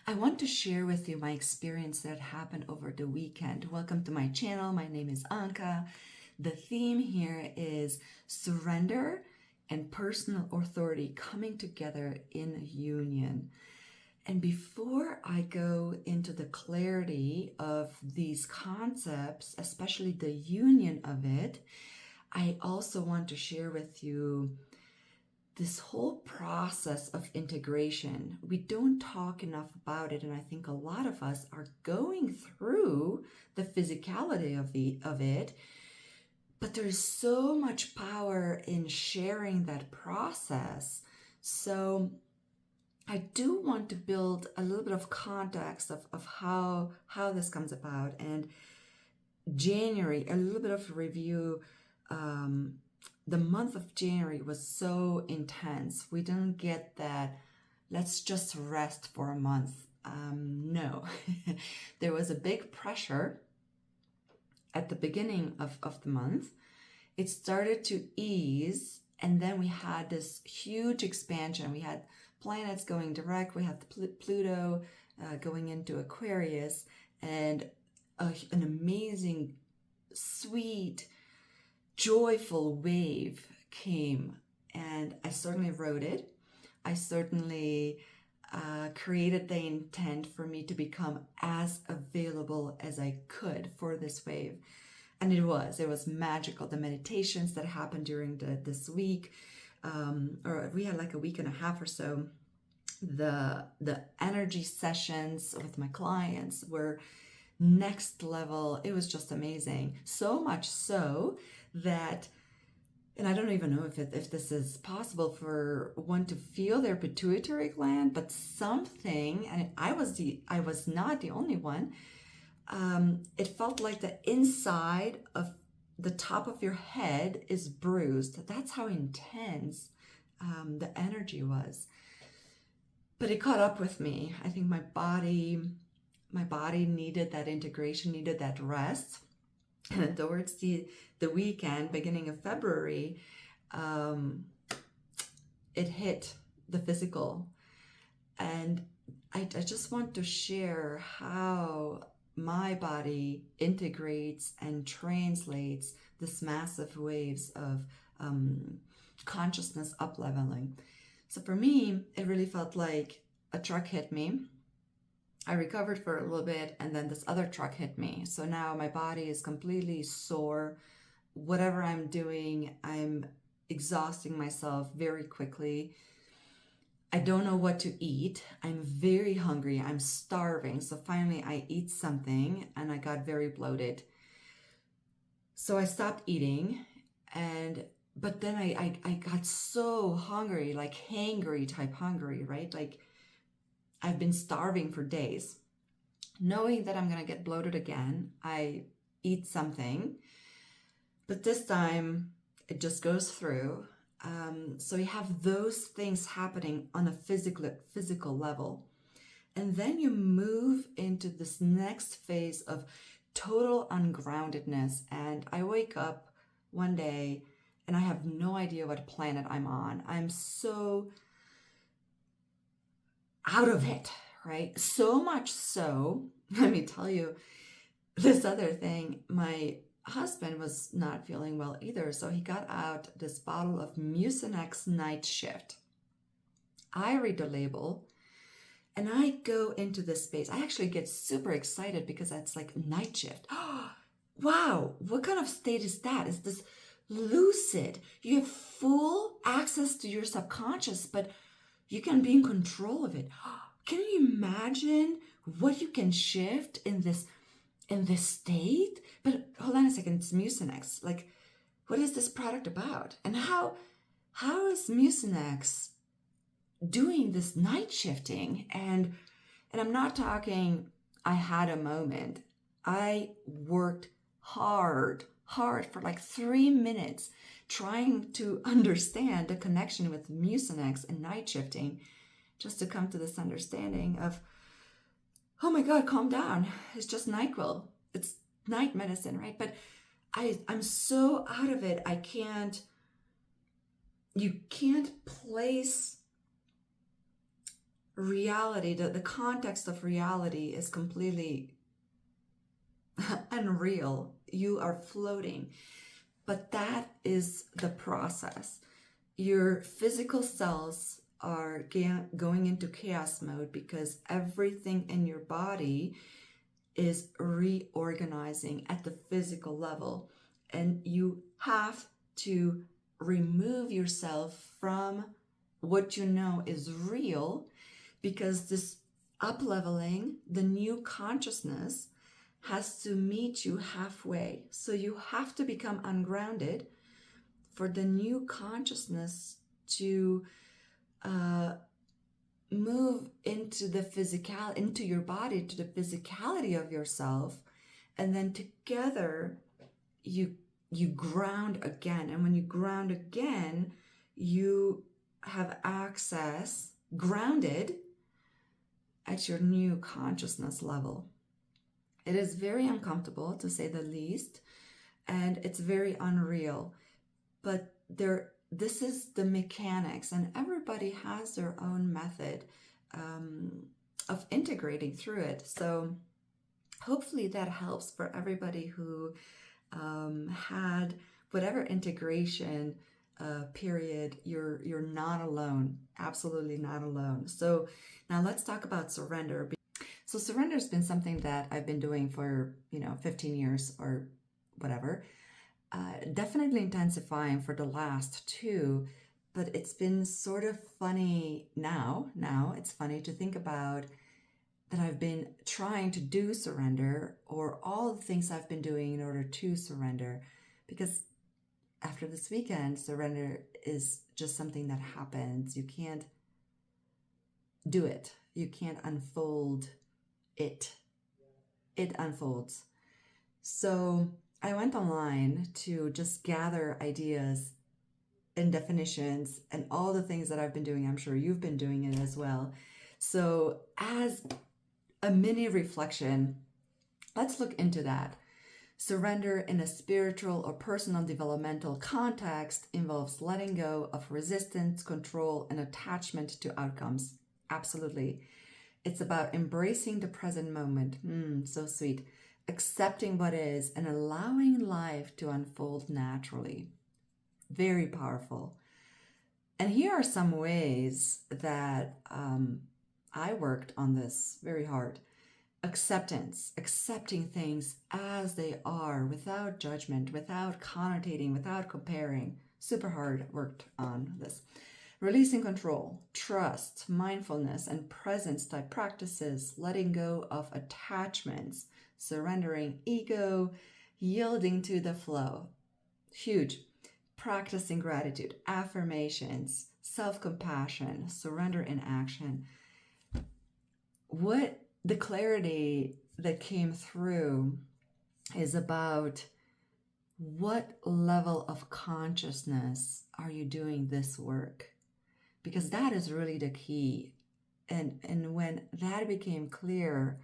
I want to share with you my experience that happened over the weekend. Welcome to my channel. My name is Anka. The theme here is surrender and personal authority coming together in union. And before I go into the clarity of these concepts, especially the union of it, I also want to share with you this whole process of integration. We don't talk enough about it, and I think a lot of us are going through the physicality of it, but there's so much power in sharing that process. So I do want to build a little bit of context of how this comes about. And January, a little bit of review. The month of January was so intense. We didn't get that, let's just rest for a month. No, there was a big pressure at the beginning of the month. It started to ease, and then we had this huge expansion. We had planets going direct. We had Pluto going into Aquarius, and an amazing, sweet, joyful wave came, and I certainly wrote it. I certainly created the intent for me to become as available as I could for this wave. And it was magical. The meditations that happened during this week, or we had like a week and a half or so, the energy sessions with my clients were next level. It was just amazing. So much so that, and I don't even know if this is possible for one to feel their pituitary gland, but something, and I was not the only one. It felt like the inside of the top of your head is bruised. That's how intense the energy was. But it caught up with me. I think my body needed that integration, needed that rest. And towards the weekend, beginning of February, it hit the physical. And I just want to share how my body integrates and translates this massive waves of consciousness up-leveling. So for me, it really felt like a truck hit me. I recovered for a little bit, and then this other truck hit me. So now my body is completely sore. Whatever I'm doing, I'm exhausting myself very quickly. I don't know what to eat. I'm very hungry. I'm starving. So finally I eat something, and I got very bloated. So I stopped eating, but then I got so hungry, like hangry type hungry, right? Like I've been starving for days. Knowing that I'm going to get bloated again, I eat something, but this time it just goes through. So you have those things happening on a physical level. And then you move into this next phase of total ungroundedness. And I wake up one day and I have no idea what planet I'm on. I'm so out of it, right? So much so, let me tell you this other thing. My husband was not feeling well either, so he got out this bottle of Mucinex Night Shift. I read the label and I go into this space. I actually get super excited because that's like night shift. Wow, what kind of state is that? Is this lucid? You have full access to your subconscious, but you can be in control of it. Can you imagine what you can shift in this state? But hold on a second, it's Mucinex. Like, what is this product about? And how is Mucinex doing this night shifting? And I'm not talking I had a moment. I worked hard for like 3 minutes trying to understand the connection with Mucinex and night shifting, just to come to this understanding of, oh my God, calm down. It's just NyQuil. It's night medicine, right? But I'm so out of it. You can't place reality, the context of reality is completely unreal. You are floating. But that is the process. Your physical cells are going into chaos mode because everything in your body is reorganizing at the physical level. And you have to remove yourself from what you know is real, because this up-leveling, the new consciousness, has to meet you halfway. So you have to become ungrounded for the new consciousness to move into the physical, into your body, to the physicality of yourself, and then together you ground again. And when you ground again, you have access, grounded at your new consciousness level. It is very uncomfortable, to say the least, and it's very unreal. But this is the mechanics, and everybody has their own method of integrating through it. So hopefully that helps for everybody who had whatever integration period. You're not alone, absolutely not alone. So now let's talk about surrender. So surrender has been something that I've been doing for 15 years or whatever. Definitely intensifying for the last 2, but it's been sort of funny now. It's funny to think about that I've been trying to do surrender, or all the things I've been doing in order to surrender, because after this weekend, surrender is just something that happens. You can't do it. You can't unfold it. It unfolds. So I went online to just gather ideas and definitions and all the things that I've been doing. I'm sure you've been doing it as well. So as a mini reflection, let's look into that. Surrender in a spiritual or personal developmental context involves letting go of resistance, control, and attachment to outcomes. Absolutely. It's about embracing the present moment. So sweet. Accepting what is and allowing life to unfold naturally. Very powerful. And here are some ways that I worked on this very hard. Acceptance, accepting things as they are, without judgment, without connotating, without comparing. Super hard worked on this. Releasing control, trust, mindfulness, and presence type practices, letting go of attachments, surrendering ego, yielding to the flow. Huge. Practicing gratitude, affirmations, self-compassion, surrender in action. What the clarity that came through is about what level of consciousness are you doing this work? Because that is really the key. And when that became clear,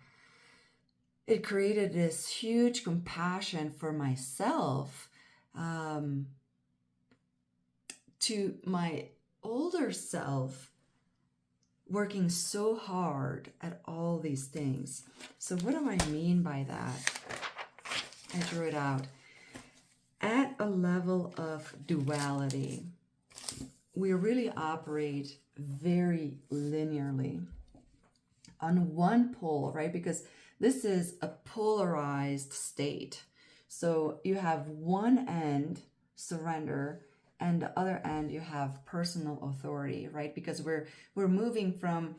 it created this huge compassion for myself, to my older self, working so hard at all these things. So what do I mean by that? I drew it out. At a level of duality, we really operate very linearly on one pole, right? Because this is a polarized state. So you have one end, surrender, and the other end you have personal authority, right? Because we're moving from,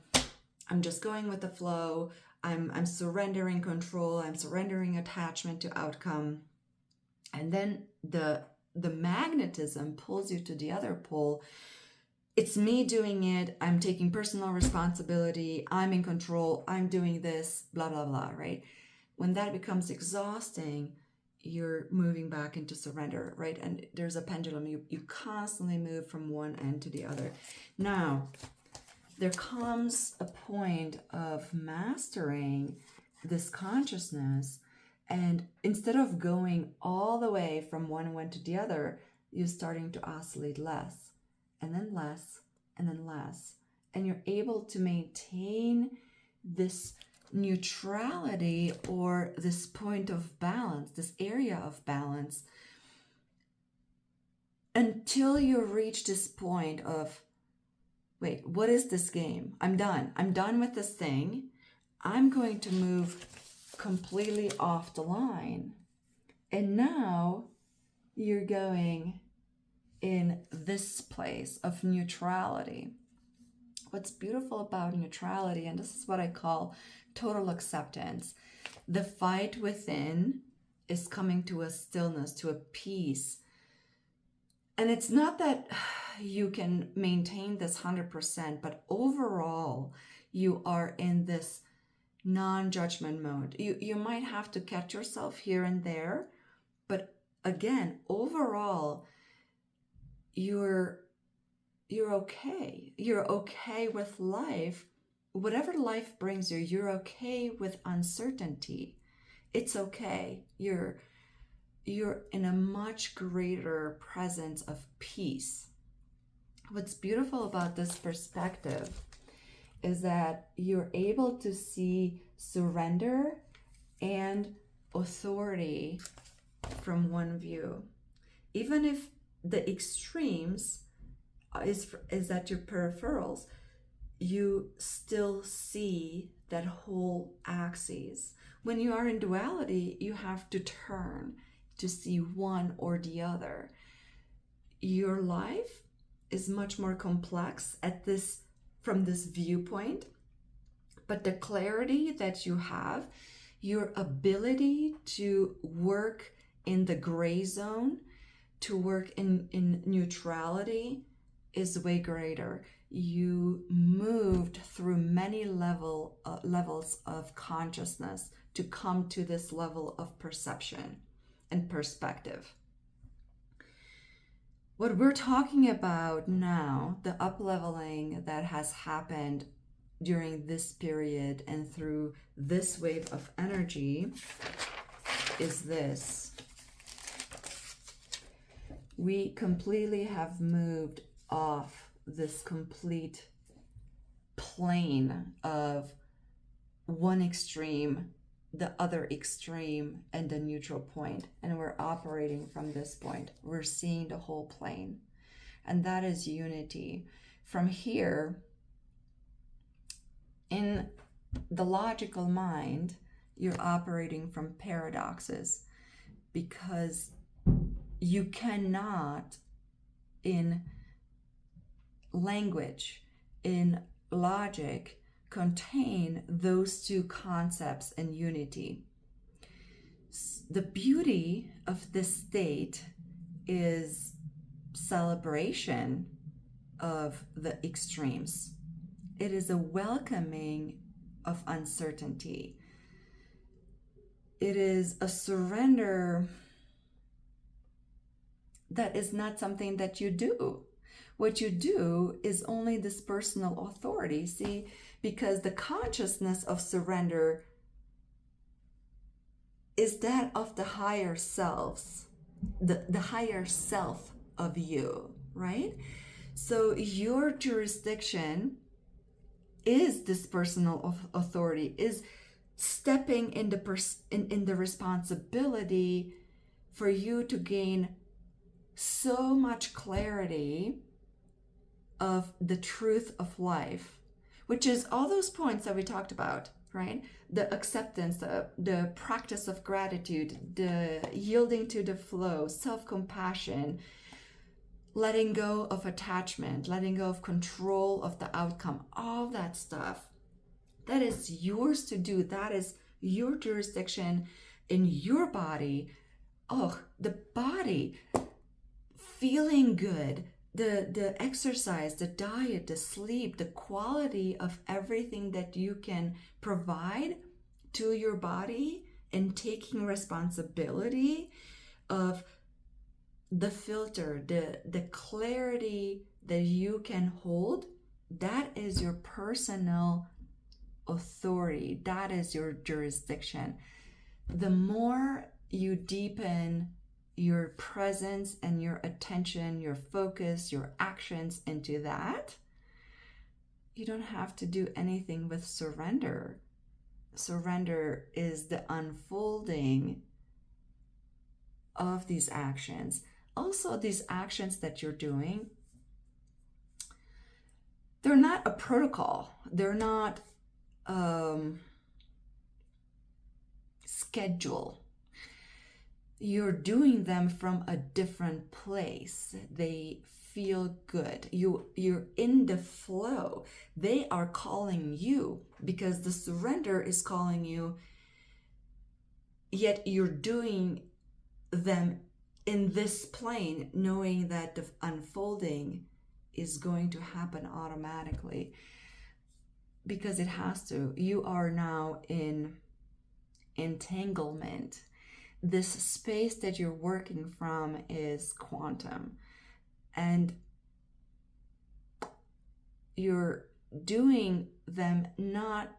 I'm just going with the flow, I'm surrendering control, I'm surrendering attachment to outcome, and then the magnetism pulls you to the other pole. It's me doing it, I'm taking personal responsibility, I'm in control, I'm doing this, blah blah blah, right? When that becomes exhausting, you're moving back into surrender, right? And there's a pendulum. You constantly move from one end to the other. Now, there comes a point of mastering this consciousness, and instead of going all the way from one end to the other, you're starting to oscillate less, and then less, and then less. and you're able to maintain this neutrality or this point of balance, this area of balance, until you reach this point of, wait, what is this game? I'm done. I'm done with this thing. I'm going to move completely off the line. And now you're going in this place of neutrality. What's beautiful about neutrality, and this is what I call total acceptance, the fight within is coming to a stillness, to a peace. And it's not that you can maintain this 100%, but overall, you are in this non-judgment mode. You might have to catch yourself here and there, but again, overall, you're okay. You're okay with life. Whatever life brings you, you're okay with uncertainty. It's okay. You're in a much greater presence of peace. What's beautiful about this perspective is that you're able to see surrender and authority from one view. Even if the extremes is at your peripherals, you still see that whole axis. When you are in duality, you have to turn to see one or the other. Your life is much more complex from this viewpoint, but the clarity that you have, your ability to work in the gray zone, to work in neutrality, is way greater. You moved through many levels of consciousness to come to this level of perception and perspective. What we're talking about now, the up-leveling that has happened during this period and through this wave of energy, is this. We completely have moved off this complete plane of one extreme, the other extreme, and the neutral point. And we're operating from this point. We're seeing the whole plane. And that is unity. From here, in the logical mind, you're operating from paradoxes, because you cannot, in language, in logic, contain those two concepts in unity. The beauty of this state is celebration of the extremes. It is a welcoming of uncertainty. It is a surrender that is not something that you do. What you do is only this personal authority. See, because the consciousness of surrender is that of the higher selves, the higher self of you, right? So your jurisdiction is this personal authority, is stepping in the responsibility for you to gain so much clarity of the truth of life, which is all those points that we talked about, right? The acceptance, the practice of gratitude, the yielding to the flow, self-compassion, letting go of attachment, letting go of control of the outcome, all that stuff. That is yours to do. That is your jurisdiction in your body. Oh, the body, feeling good, the exercise, the diet, the sleep, the quality of everything that you can provide to your body, and taking responsibility of the filter, the clarity that you can hold. That is your personal authority. That is your jurisdiction. The more you deepen your presence and your attention, your focus, your actions into that, you don't have to do anything with surrender. Surrender is the unfolding of these actions. Also, these actions that you're doing, they're not a protocol. They're not schedule. You're doing them from a different place. They feel good. You're in the flow. They are calling you because the surrender is calling you, yet you're doing them in this plane, knowing that the unfolding is going to happen automatically because it has to. You are now in entanglement. This space that you're working from is quantum, and you're doing them not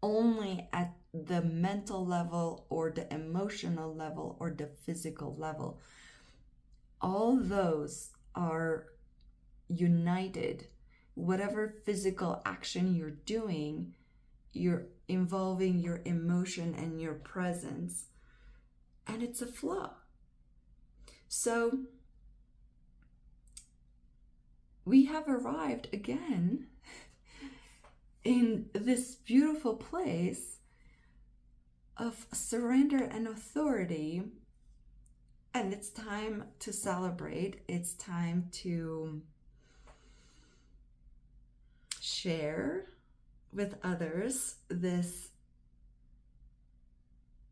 only at the mental level or the emotional level or the physical level. All those are united. Whatever physical action you're doing, you're involving your emotion and your presence, and it's a flow. So we have arrived again in this beautiful place of surrender and authority, and it's time to celebrate. It's time to share with others this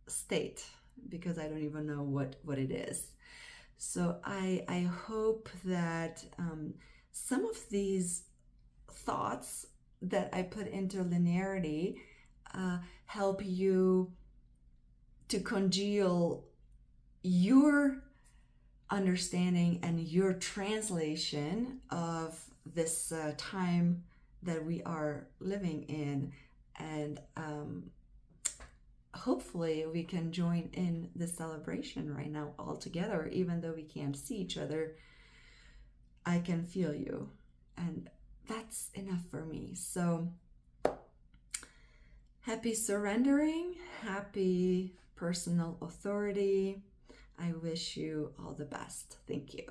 state, because I don't even know what it is. So I hope that some of these thoughts that I put into linearity help you to congeal your understanding and your translation of this time that we are living in, and hopefully we can join in the celebration right now all together. Even though we can't see each other, I can feel you, and that's enough for me. So happy surrendering, happy personal authority. I wish you all the best. Thank you.